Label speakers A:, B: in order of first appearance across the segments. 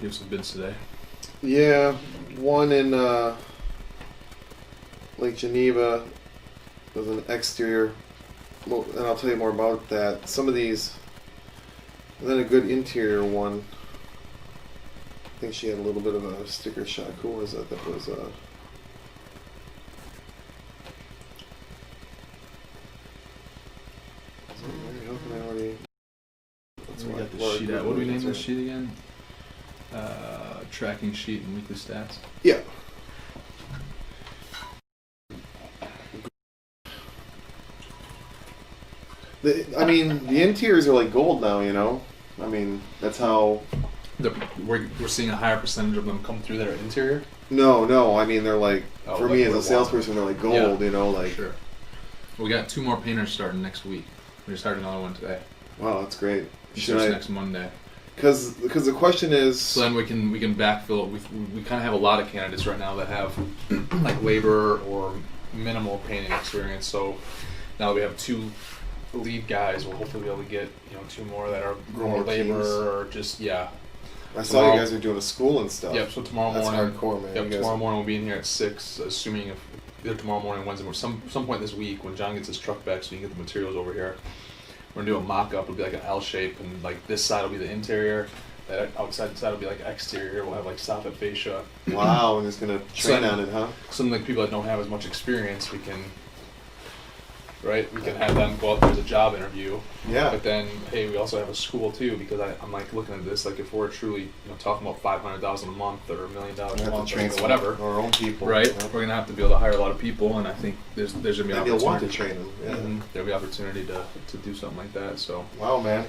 A: You have some bids today?
B: Yeah, one in Lake Geneva was an exterior, well, and I'll tell you more about that. Some of these, and then a good interior one. I think she had a little bit of a sticker shock. Who was that? That was how can I already? That's
A: We
B: why
A: got the
B: Laura
A: sheet
B: Goodman,
A: out. What do we name
B: that's
A: this
B: right.
A: sheet again? Tracking sheet and weekly stats.
B: Yeah. I mean, the interiors are like gold now, you know? I mean, that's how...
A: We're seeing a higher percentage of them come through that are interior.
B: No, I mean, they're like,
A: Oh,
B: for
A: like
B: me as
A: what
B: a
A: it
B: salesperson, they're like gold, you know? Like,
A: Sure. We got 2 more painters starting next week. We just hired another one today.
B: wow, that's great.
A: He
B: Should
A: starts
B: I...
A: next Monday.
B: Because the question is...
A: So then we can backfill. We kind of have a lot of candidates right now that have like labor or minimal painting experience. So now that we have 2 lead guys, we'll hopefully be able to get 2 more that are more labor
B: teams.
A: or just
B: I saw you guys are doing a school and stuff.
A: Yep. So tomorrow
B: That's
A: morning.
B: hardcore, man.
A: Yep.
B: You guys-
A: Tomorrow morning we'll be in here at 6. Assuming if either tomorrow morning, Wednesday, or some point this week when John gets his truck back, so he can get the materials over here. We're gonna do a mock-up. It'll be like an L shape, and like this side will be the interior. That outside side will be like exterior. We'll have like soffit fascia.
B: Wow, and just going to train
A: So-
B: on it, huh?
A: Some like people that don't have as much experience, we can have them go out there as a job interview.
B: Yeah.
A: But then, hey, we also have a school too, because I'm like looking at this, like if we're truly talking about $500,000 a month or $1 million
B: We
A: a
B: have to
A: month
B: train
A: or
B: some
A: whatever,
B: of our own people.
A: right?
B: you know?
A: We're gonna have to be able to hire a lot of people, and I think there's gonna be
B: And
A: opportunity.
B: you'll want to train them. Yeah.
A: There'll be opportunity to do something like that. So
B: Wow, man.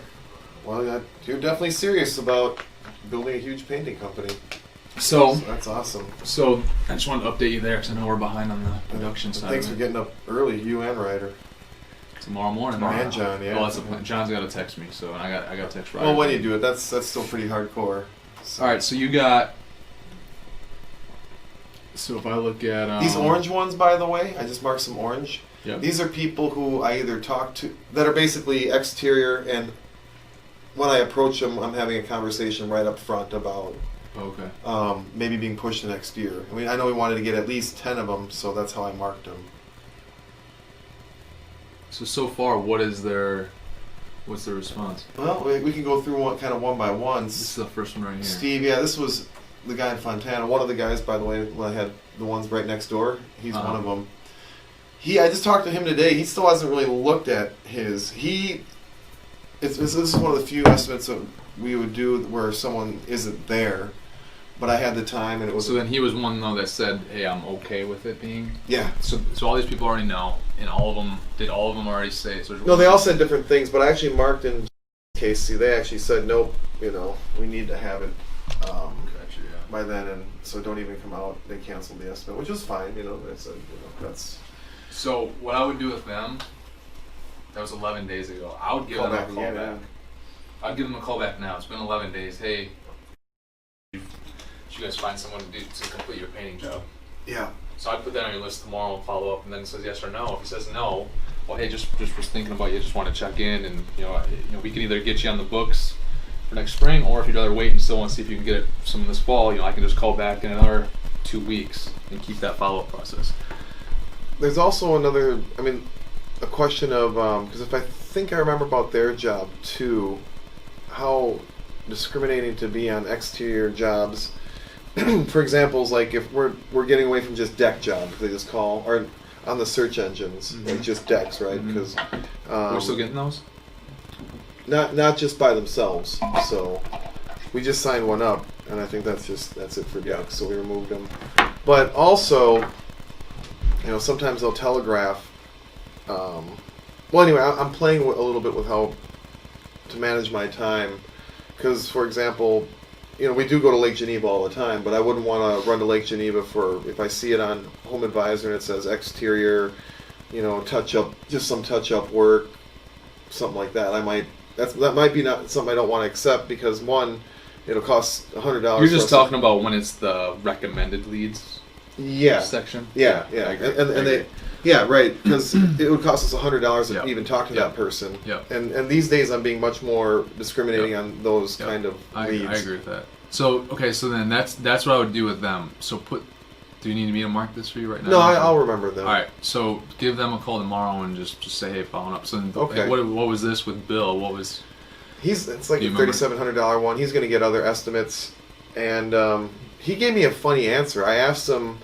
B: Well, you're definitely serious about building a huge painting company.
A: so
B: That's awesome.
A: I just wanted to update you there because I know we're behind on the production
B: And
A: side.
B: thanks
A: of
B: for
A: it.
B: getting up early, you and Ryder.
A: Tomorrow morning.
B: And John, yeah.
A: Well, that's the plan. John's got to text me, so and I got to text Ryder.
B: Well, when you do it, that's still pretty hardcore. So.
A: All right, so you got. So if I look at
B: These orange ones, by the way, I just marked some orange.
A: Yep.
B: These are people who I either talk to that are basically exterior, and when I approach them, I'm having a conversation right up front about
A: Okay.
B: maybe being pushed to next year. I mean, I know we wanted to get at least 10 of them, so that's how I marked them.
A: So far, what's their response?
B: Well, we can go through one by one.
A: This is the first one right here.
B: Steve, yeah, this was the guy in Fontana. One of the guys, by the way, when I had the ones right next door, he's one of them. I just talked to him today. He still hasn't really looked at his. This is one of the few estimates that we would do where someone isn't there, but I had the time and it was.
A: So then he was one though that said, "Hey, I'm okay with it being."
B: Yeah.
A: So all these people already know, and all of them already say? So
B: No, they all said different things, but I actually marked in case. See, they actually said nope. We need to have it
A: Gotcha, yeah.
B: by then, and so don't even come out. They canceled the estimate, which was fine. They said that's.
A: So what I would do with them, that was 11 days ago. I would give
B: Call
A: them
B: back
A: a call
B: again,
A: back. I'd give them a call back now. It's been 11 days. Hey, should you guys find someone to complete your painting job?
B: Yeah.
A: So I'd put that on your list tomorrow and follow up, and then it says yes or no. If he says no, well, hey, just was thinking about you. Just want to check in, and we can either get you on the books for next spring, or if you'd rather wait and still want to see if you can get it some this fall, I can just call back in another 2 weeks and keep that follow-up process.
B: There's also a question of because if I think I remember about their job too, how discriminating to be on exterior jobs. For examples, like if we're getting away from just deck jobs, they just call, or on the search engines, like just decks, right? Because
A: We're still getting those?
B: not just by themselves. So we just signed one up, and I think that's it for decks. So we removed them. But also, sometimes they'll telegraph. Well, anyway, I'm playing a little bit with how to manage my time, because, for example, we do go to Lake Geneva all the time, but I wouldn't want to run to Lake Geneva if I see it on Home Advisor and it says exterior, just some touch-up work, something like that. That might be not something I don't want to accept because one, it'll cost $100.
A: You're just talking about when it's the recommended leads section?
B: Yeah.
A: I agree.
B: And they. Yeah, right. Because it would cost us $100 to
A: Yep.
B: even talk to that person.
A: Yep.
B: And these days I'm being much more discriminating on those kind of
A: I
B: leads.
A: agree with that. So okay, so then that's what I would do with them. So do you need me to mark this for you right now?
B: No, I'll remember them.
A: All right, so give them a call tomorrow and just say, hey, following up. So then,
B: Okay.
A: What was this with Bill? What was?
B: It's like
A: Do
B: a
A: you remember?
B: $3,700 one. He's going to get other estimates, and he gave me a funny answer. I asked him,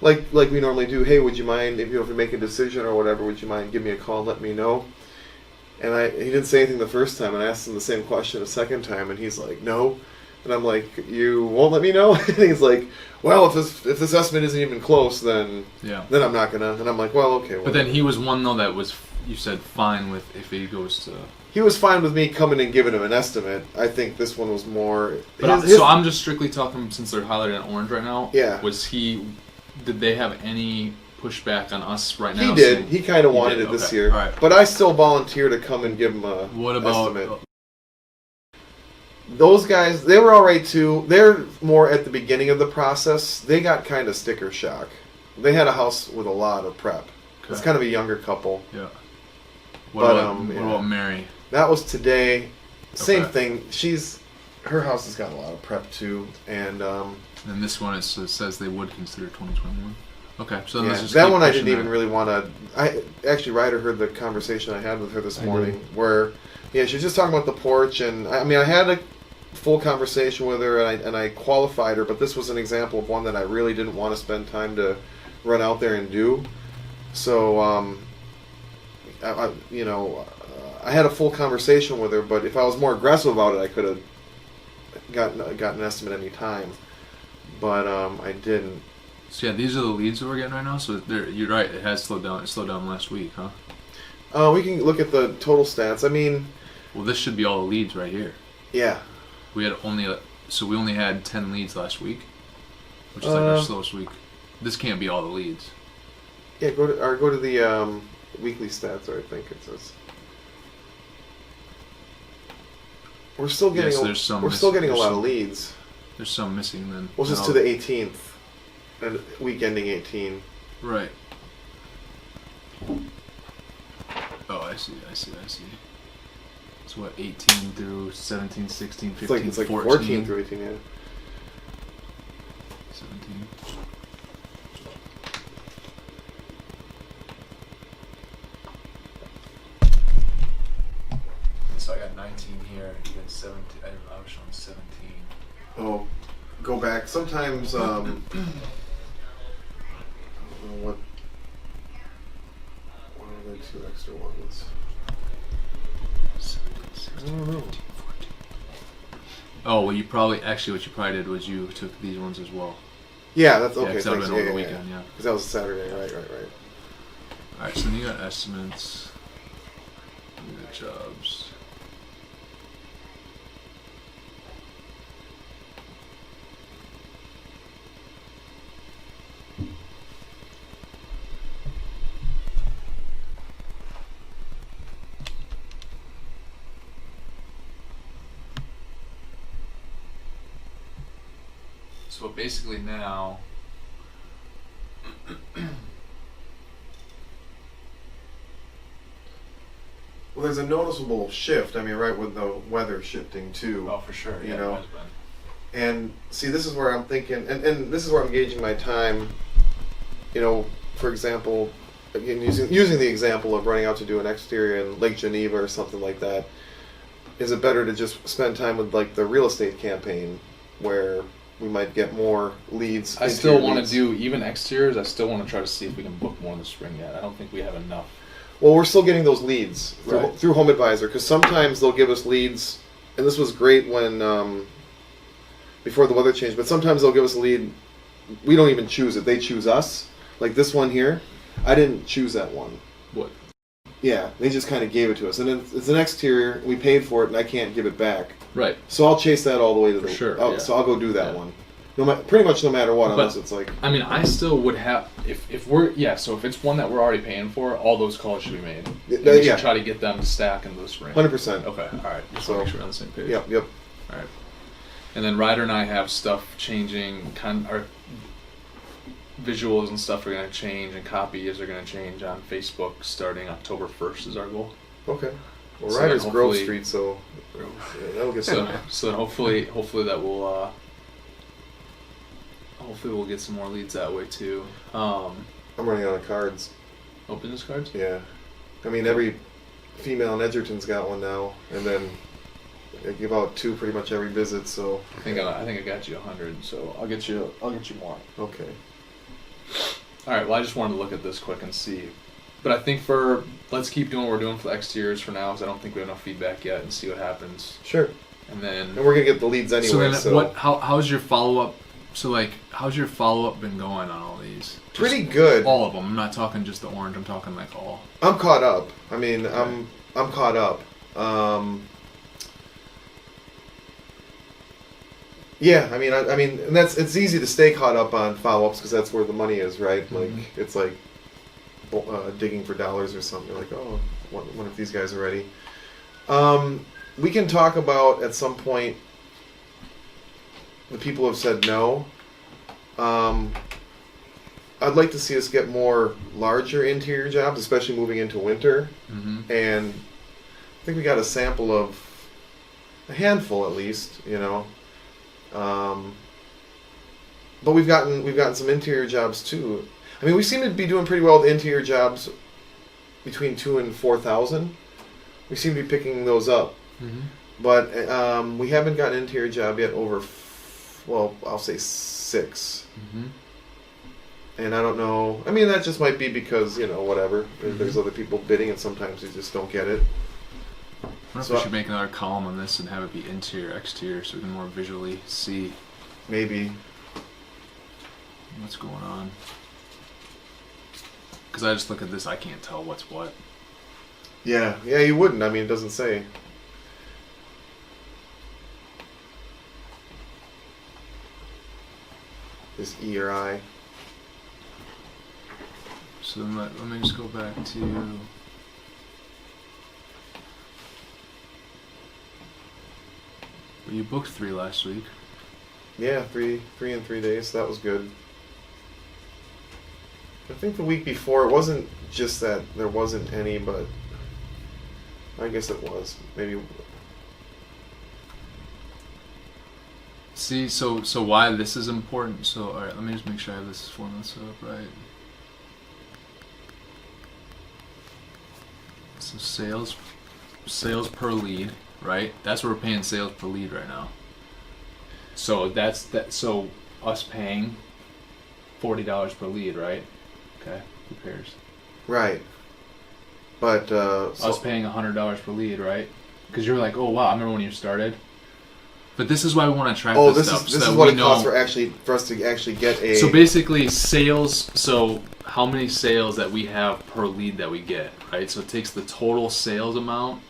B: like we normally do, hey, would you mind if you make a decision or whatever? Would you mind give me a call and let me know? And he didn't say anything the first time, and I asked him the same question a second time, and he's like, no. And I'm like, you won't let me know? And he's like, well, if this estimate isn't even close, then I'm not gonna. And I'm like, well, okay.
A: But then he was one though that was, you said, fine with if he goes to.
B: He was fine with me coming and giving him an estimate. I think this one was more.
A: But so I'm just strictly talking since they're highlighted in orange right now.
B: Yeah.
A: Did they have any pushback on us right now?
B: He did. He kind of wanted it this year.
A: All right.
B: But I still volunteer to come and give him a
A: What about
B: estimate. Those guys, they were all right too. They're more at the beginning of the process. They got kind of sticker shock. They had a house with a lot of prep.
A: Okay.
B: It's kind of a younger couple.
A: Yeah. What about Mary?
B: That was today. Same
A: Okay.
B: thing. Her house has got a lot of prep too, and
A: And this one it says they would consider 2021. Okay, so then
B: yeah,
A: let's just
B: that
A: keep
B: one I
A: pushing
B: didn't even really want to. I actually, Ryder heard the conversation I had with her this morning, where she was just talking about the porch, and I mean I had a full conversation with her, and I qualified her, but this was an example of one that I really didn't want to spend time to run out there and do. So I had a full conversation with her, but if I was more aggressive about it, I could have gotten an estimate any time, but I didn't.
A: So yeah, these are the leads that we're getting right now. So you're right, it has slowed down. It slowed down last week, huh?
B: We can look at the total stats. I mean,
A: well, this should be all the leads right here.
B: Yeah.
A: We only had 10 leads last week, which is like our slowest week. This can't be all the leads.
B: Yeah, go to the weekly stats. I think it says. We're still getting a lot of leads.
A: There's some missing then.
B: Well, just to the 18th, and week ending 18.
A: Right. Oh, I see. So what, 18 through 17, 16, 15,
B: it's like
A: 14?
B: 14 through 18, yeah.
A: 17. So I got 19 here. You got 17. I was showing 17.
B: Oh, go back. Sometimes, I don't know what are the two extra ones? I don't know.
A: Oh, well, what you probably did was you took these ones as well.
B: Yeah, that's okay.
A: Yeah, that would have been over the weekend, yeah.
B: Because that was a Saturday, right.
A: Alright, so then you got estimates. You got jobs. So basically now,
B: Well, there's a noticeable shift. I mean, right with the weather shifting too.
A: oh for sure,
B: You
A: yeah,
B: know.
A: it has been.
B: And see, this is where I'm thinking, and this is where I'm gauging my time. You know, for example, again, using the example of running out to do an exterior in Lake Geneva or something like that. Is it better to just spend time with like the real estate campaign, where we might get more leads?
A: I still want to do even exteriors. I still want to try to see if we can book more in the spring yet. I don't think we have enough.
B: Well, we're still getting those leads through Home Advisor, because sometimes they'll give us leads, and this was great when before the weather changed. But sometimes they'll give us a lead. We don't even choose it; they choose us. Like this one here, I didn't choose that one.
A: What?
B: Yeah, they just kind of gave it to us, and it's an exterior. We paid for it, and I can't give it back.
A: Right.
B: So I'll chase that all the way to
A: For
B: the.
A: sure.
B: Yeah. So I'll go do that one. Pretty much no matter what, unless it's like.
A: I mean, I still would have if we're So if it's one that we're already paying for, all those calls should be made. And we should try to get them to stack into the spring.
B: 100%.
A: Okay. All right. Just
B: So
A: make sure we're on the same page.
B: Yep.
A: All right. And then Ryder and I have stuff changing. Our visuals and stuff are going to change, and copies are going to change on Facebook starting October 1st is our goal.
B: Okay. Well,
A: So
B: Ryder's
A: then
B: Grove
A: hopefully-
B: Street, so that'll get
A: So,
B: some.
A: so then hopefully that will. Hopefully we'll get some more leads that way too.
B: I'm running out of cards.
A: Oh, business cards.
B: Yeah, I mean every female in Edgerton's got one now, and then they give out 2 pretty much every visit. So
A: I think I got you 100. So I'll get you more.
B: okay.
A: All right. Well, I just wanted to look at this quick and see. But I think let's keep doing what we're doing for the exteriors for now, because I don't think we have enough feedback yet, and see what happens.
B: Sure.
A: And then.
B: And we're gonna get the leads anyway.
A: So then, how's your follow up? So like, how's your follow up been going on all these?
B: Pretty good.
A: All of them. I'm not talking just the orange. I'm talking like all.
B: I'm caught up. I mean,
A: Okay.
B: I'm caught up. Yeah, I mean, and it's easy to stay caught up on follow-ups because that's where the money is, right?
A: Mhm.
B: Like it's like digging for dollars or something. You're like, oh, wonder if these guys are ready. We can talk about at some point. The people have said no. I'd like to see us get more larger interior jobs, especially moving into winter.
A: Mm-hmm.
B: And I think we got a sample of a handful at least, you know. But we've gotten some interior jobs too. I mean, we seem to be doing pretty well with interior jobs between 2,000 and 4,000. We seem to be picking those up,
A: Mm-hmm.
B: but we haven't gotten an interior job yet over, I'll say 6.
A: Mm-hmm.
B: And I don't know. I mean, that just might be because whatever.
A: Mm-hmm.
B: There's other people bidding, and sometimes you just don't get it.
A: I wonder if
B: So
A: we should make another column on this and have it be interior, exterior, so we can more visually see
B: Maybe.
A: what's going on. Because I just look at this, I can't tell what's what.
B: Yeah, you wouldn't. I mean, it doesn't say. This E or I.
A: So then let me just go back to. Well, you booked 3 last week.
B: Yeah, three in 3 days. That was good. I think the week before it wasn't just that there wasn't any, but I guess it was. Maybe.
A: See, so why this is important. So all right, let me just make sure I have this formula set up right. So sales per lead, right? That's what we're paying sales per lead right now. So that's that. So us paying $40 per lead, right? Okay, who cares?
B: Right. But
A: Us paying $100 per lead, right? Because you're like, oh wow, I remember when you started. But this is why we want to track this stuff.
B: this
A: so
B: is what
A: we
B: it
A: know.
B: costs for us to actually get a.
A: So basically, sales. So how many sales that we have per lead that we get, right? So it takes the total sales amount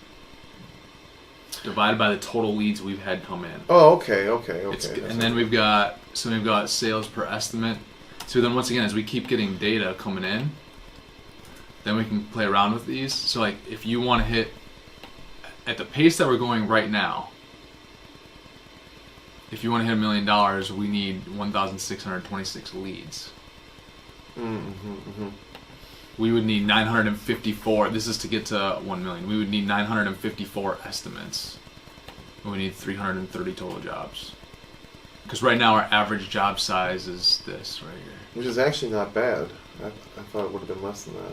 A: divided by the total leads we've had come in.
B: Oh, okay.
A: And then we've got sales per estimate. So then once again, as we keep getting data coming in, then we can play around with these. So like, if you want to hit at the pace that we're going right now. If you want to hit $1 million, we need 1,626 leads.
B: Mm-hmm.
A: We would need 954. This is to get to 1 million. We would need 954 estimates. And we need 330 total jobs. Because right now our average job size is this right here.
B: Which is actually not bad. I thought it would have been less than that.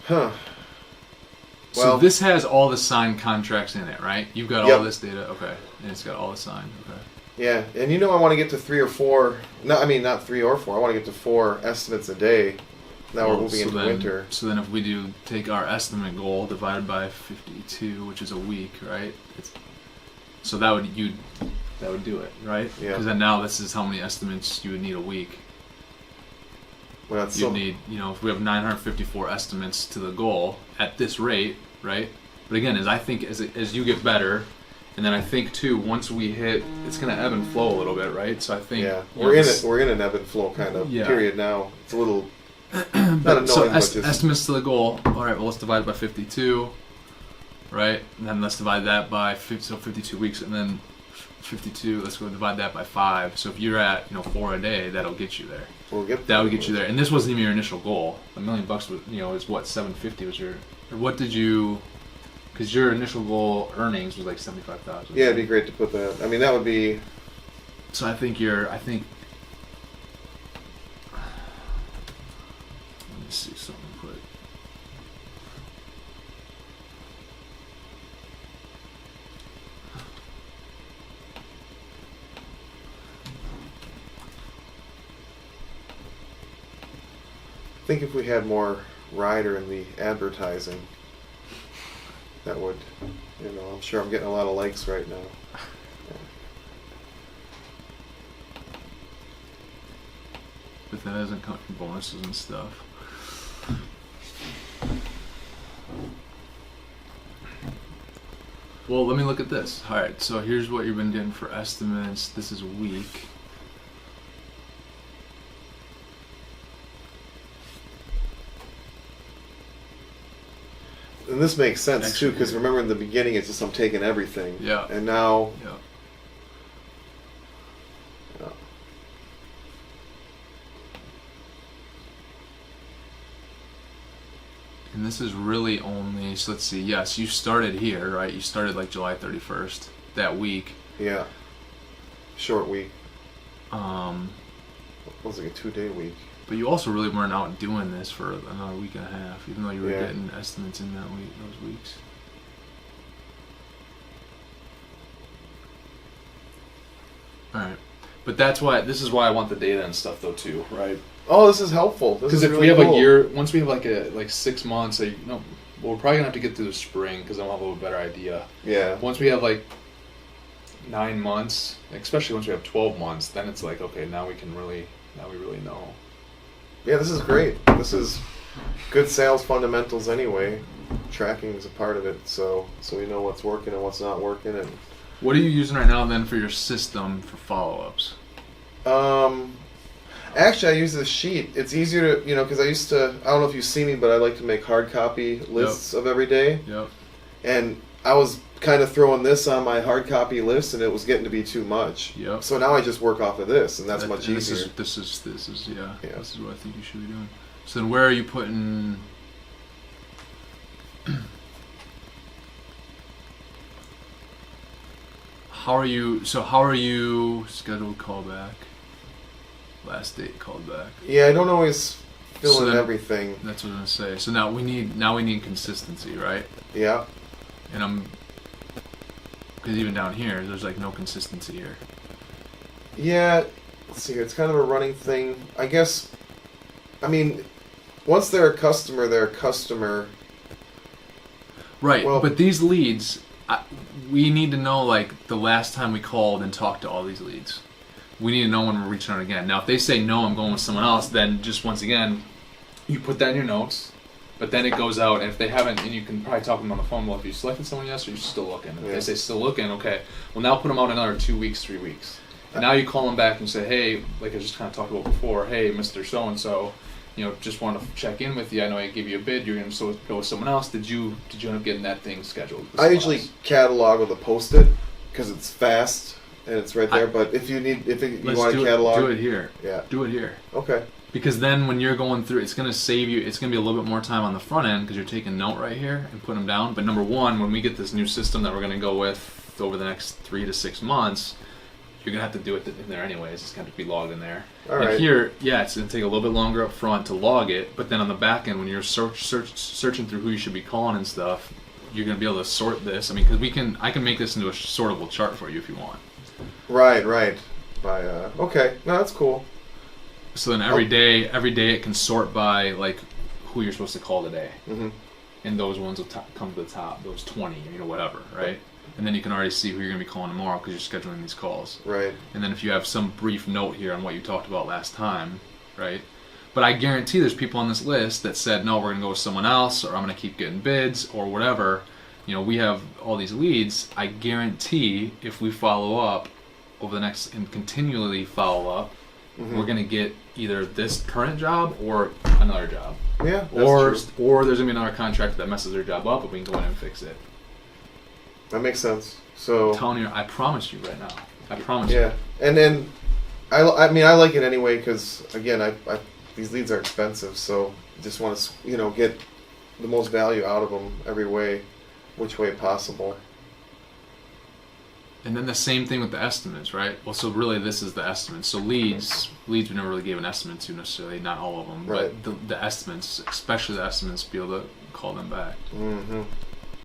B: Huh.
A: So
B: Well,
A: this has all the signed contracts in it, right? You've got
B: Yep.
A: all this data, okay. And it's got all the signed, okay.
B: yeah, and I want to get to 3 or 4. No, I mean not 3 or 4. I want to get to 4 estimates a day. Now we're
A: Well,
B: moving
A: so
B: into
A: then-
B: winter.
A: So then if we do take our estimate goal divided by 52, which is a week, right? So that would do it, right?
B: Yeah.
A: Because then now this is how many estimates you would need a week.
B: Well, that's
A: You'd need, if we have 954 estimates to the goal at this rate, right? But again, as you get better, and then I think too, once we hit, it's gonna ebb and flow a little bit, right? So I think
B: yeah,
A: you know,
B: we're in an ebb and flow kind of
A: Yeah.
B: period now. It's a little not annoying,
A: so
B: but just
A: estimates to the goal. All right, well let's divide by 52, right? And then let's divide that by 52 weeks, and then 52. Let's go divide that by 5. So if you're at 4 a day, that'll get you there.
B: That
A: would get you there. And this wasn't even your initial goal. $1 million was is what 750 was your. Or what did you? Because your initial goal earnings was like 75,000.
B: Yeah, it'd be great to put that. I mean, that would be.
A: So I think. Let me see something quick.
B: I think if we had more rider in the advertising, that would, I'm sure I'm getting a lot of likes right now.
A: But that doesn't count your bonuses and stuff. Well, let me look at this. All right, so here's what you've been getting for estimates. This is a week.
B: And this makes sense too, because remember in the beginning it's just I'm taking everything.
A: Yeah.
B: And now.
A: Yeah.
B: Yeah.
A: And this is really only, so let's see, yes, you started here, right? You started like July 31st, that week.
B: Yeah. Short week.
A: It
B: was like a 2-day week.
A: But you also really weren't out doing this for another week and a half, even though you were
B: Yeah.
A: getting estimates in that week, those weeks. All right, but this is why I want the data and stuff though too, right?
B: Oh, this is helpful.
A: Because if we have a year, once we have like 6 months, well, we're probably gonna have to get through the spring because I'll have a little better idea.
B: Yeah.
A: Once we have like 9 months, especially once we have 12 months, then it's like, okay, now we really know.
B: Yeah, this is great. This is good sales fundamentals anyway. Tracking is a part of it, so we know what's working and what's not working. And
A: what are you using right now then for your system for follow-ups?
B: Actually, I use this sheet. It's easier to, because I don't know if you see me, but I like to make hard copy lists of every day.
A: Yep.
B: And I was kind of throwing this on my hard copy list, and it was getting to be too much.
A: Yep.
B: So now I just work off of this, and that's much easier.
A: This is This is what I think you should be doing. So then where are you putting... How are you scheduled callback? Last date called back.
B: Yeah, I don't always fill in everything.
A: That's what I'm gonna say. So now we need consistency, right?
B: Yeah.
A: And because even down here, there's like no consistency here.
B: Yeah. Let's see here. It's kind of a running thing. I guess. I mean, once they're a customer, they're a customer.
A: Right.
B: Well,
A: but these leads, we need to know like the last time we called and talked to all these leads. We need to know when we're reaching out again. Now, if they say no, I'm going with someone else, then just once again, you put that in your notes, but then it goes out, and if they haven't, and you can probably talk to them on the phone, well, if you selected someone yes, or you're still looking. If they say still looking, okay, well, now put them out another 2 weeks, 3 weeks. And now you call them back and say, hey, like I just kind of talked about before, hey, Mr. So-and-so, just want to check in with you. I know I gave you a bid. You're going to go with someone else. Did you end up getting that thing scheduled?
B: I usually catalog with a Post-it because it's fast. And it's right there, but if you want to catalog...
A: do it here.
B: Yeah.
A: Do it here.
B: Okay.
A: Because then when you're going through, it's going to save you, it's going to be a little bit more time on the front end because you're taking note right here and putting them down. But number one, when we get this new system that we're going to go with over the next 3 to 6 months, you're going to have to do it in there anyways. It's going to have to be logged in there.
B: All right.
A: And here, it's going to take a little bit longer up front to log it, but then on the back end, when you're searching through who you should be calling and stuff, you're going to be able to sort this. I mean, because I can make this into a sortable chart for you if you want.
B: Right. Okay, no, that's cool.
A: So then every day it can sort by like who you're supposed to call today, and those ones will come to the top. Those 20, whatever, right? And then you can already see who you're going to be calling tomorrow because you're scheduling these calls.
B: Right.
A: And then if you have some brief note here on what you talked about last time, right? But I guarantee there's people on this list that said no, we're going to go with someone else, or I'm going to keep getting bids, or whatever. We have all these leads. I guarantee if we follow up over the next and continually follow up, we're going to get either this current job or another job.
B: Yeah,
A: or
B: that's true.
A: or there's going to be another contractor that messes their job up, but we can go in and fix it.
B: That makes sense. So
A: I'm telling you, I promise you right now. I promise you.
B: yeah, and then I mean I like it anyway because again I these leads are expensive, so I just want to get the most value out of them every way, which way possible.
A: And then the same thing with the estimates, right? Well, so really this is the estimates. So leads we never really gave an estimate to necessarily, not all of them,
B: Right.
A: but the estimates, especially the estimates, be able to call them back.
B: Mm-hmm.